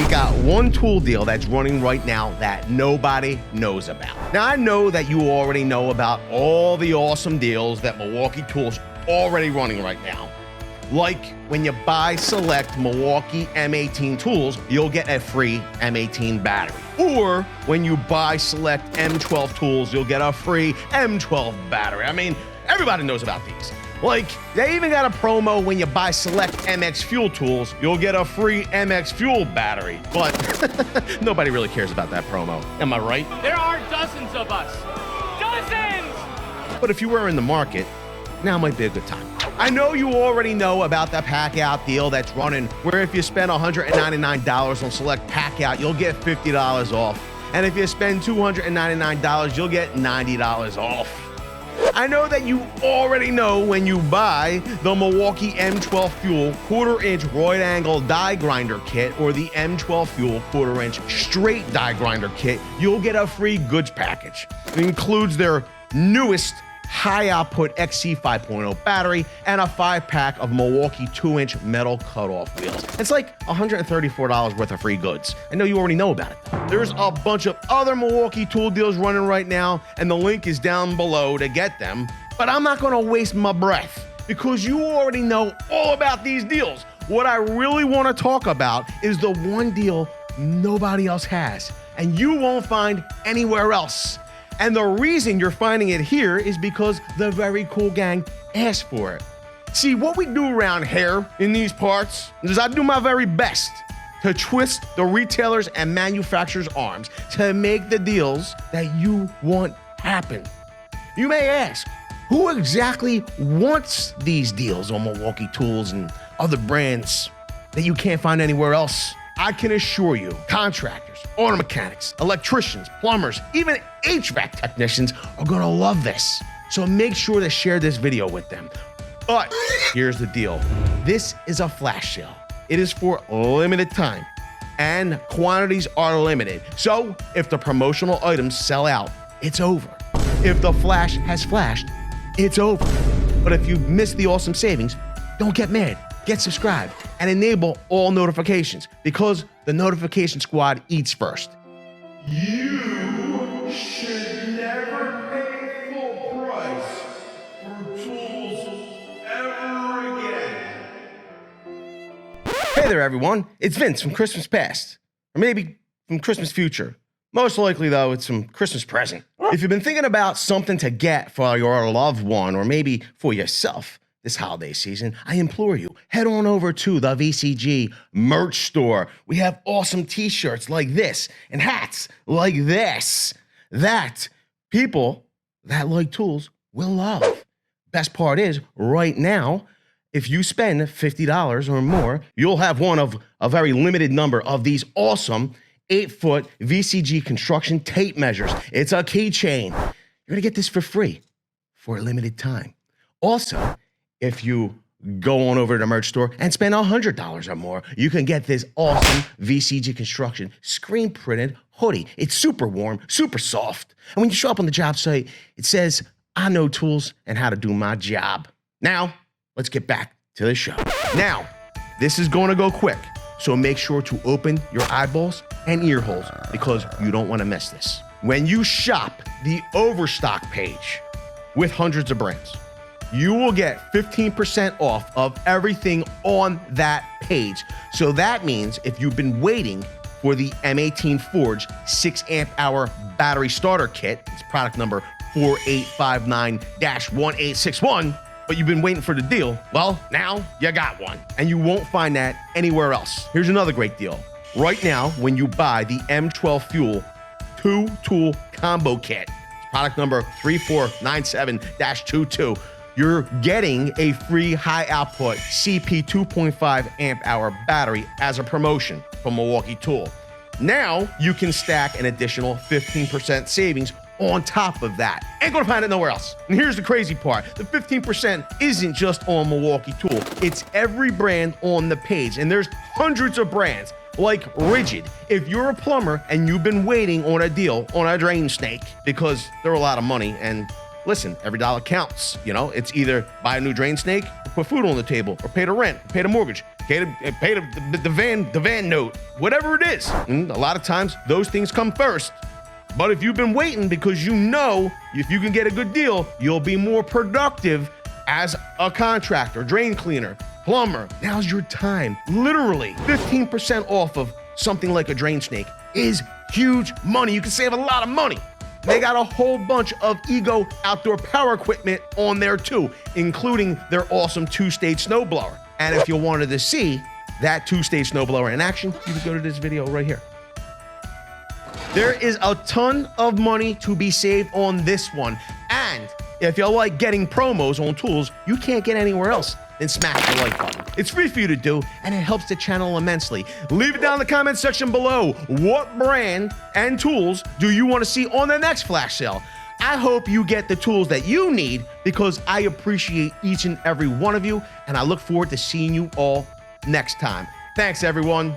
we got one tool deal that's running right now that nobody knows about. Now, I know that you already know about all the awesome deals that Milwaukee Tool's already running right now. Like when you buy select Milwaukee M18 tools, you'll get a free M18 battery. Or when you buy select M12 tools, you'll get a free M12 battery. I mean, everybody knows about these. Like, they even got a promo when you buy select MX Fuel tools, you'll get a free MX Fuel battery. But nobody really cares about that promo. Am I right? There are dozens of us. Dozens! But if you were in the market, now might be a good time. I know you already know about the pack out deal that's running, where if you spend $199 on select pack out, you'll get $50 off. And if you spend $299, you'll get $90 off. I know that you already know when you buy the Milwaukee M12 Fuel 1/4-inch right angle die grinder kit or the M12 Fuel 1/4-inch straight die grinder kit, you'll get a free goods package. It includes their newest high-output XC 5.0 battery and a 5-pack of Milwaukee 2-inch metal cutoff wheels. It's like $134 worth of free goods. I know you already know about it. There's a bunch of other Milwaukee Tool deals running right now, and the link is down below to get them, but I'm not gonna waste my breath because you already know all about these deals. What I really wanna talk about is the one deal nobody else has, and you won't find anywhere else. And the reason you're finding it here is because the Very Cool Gang asked for it. See, what we do around here in these parts is I do my very best to twist the retailers and manufacturers' arms to make the deals that you want happen. You may ask, who exactly wants these deals on Milwaukee Tools and other brands that you can't find anywhere else? I can assure you, contractors, auto mechanics, electricians, plumbers, even HVAC technicians are gonna love this. So make sure to share this video with them. But here's the deal. This is a flash sale. It is for limited time and quantities are limited. So if the promotional items sell out, it's over. If the flash has flashed, it's over. But if you've missed the awesome savings, don't get mad. Get subscribed and enable all notifications because the notification squad eats first. You should never pay full price for tools ever again. Hey there, everyone. It's Vince from Christmas Past, or maybe from Christmas Future. Most likely, though, it's from Christmas Present. If you've been thinking about something to get for your loved one or maybe for yourself this holiday season, I implore you, head on over to the VCG merch store. We have awesome t-shirts like this and hats like this that people that like tools will love. Best part is, right now, if you spend $50 or more, you'll have one of a very limited number of these awesome 8-foot VCG Construction tape measures. It's a keychain. You're gonna get this for free for a limited time. Also, if you go on over to the merch store and spend $100 or more, you can get this awesome VCG Construction screen printed hoodie. It's super warm, super soft. And when you show up on the job site, it says, I know tools and how to do my job. Now, let's get back to the show. Now, this is gonna go quick, so make sure to open your eyeballs and ear holes because you don't wanna miss this. When you shop the Overstock page with hundreds of brands, you will get 15% off of everything on that page. So that means if you've been waiting for the M18 Forge 6 amp hour battery starter kit, it's product number 4859-1861, but you've been waiting for the deal, well, now you got one. And you won't find that anywhere else. Here's another great deal. Right now, when you buy the M12 Fuel 2-tool combo kit, product number 3497-22, you're getting a free high output CP 2.5 amp hour battery as a promotion from Milwaukee Tool. Now you can stack an additional 15% savings on top of that. Ain't gonna find it nowhere else. And here's the crazy part. The 15% isn't just on Milwaukee Tool. It's every brand on the page. And there's hundreds of brands like Rigid. If you're a plumber and you've been waiting on a deal on a drain snake because they're a lot of money, and listen, every dollar counts. You know, it's either buy a new drain snake, or put food on the table, or pay the rent, or pay the mortgage. Okay, to pay the van note, whatever it is. And a lot of times those things come first. But if you've been waiting because you know if you can get a good deal, you'll be more productive as a contractor, drain cleaner, plumber. Now's your time. Literally 15% off of something like a drain snake is huge money. You can save a lot of money. They got a whole bunch of Ego outdoor power equipment on there too, including their awesome 2-stage snowblower. And if you wanted to see that 2-stage snowblower in action, you can go to this video right here. There is a ton of money to be saved on this one. And if you like getting promos on tools you can't get anywhere else, then smash the like button. It's free for you to do, and it helps the channel immensely. Leave it down in the comment section below. What brand and tools do you want to see on the next flash sale? I hope you get the tools that you need because I appreciate each and every one of you, and I look forward to seeing you all next time. Thanks, everyone.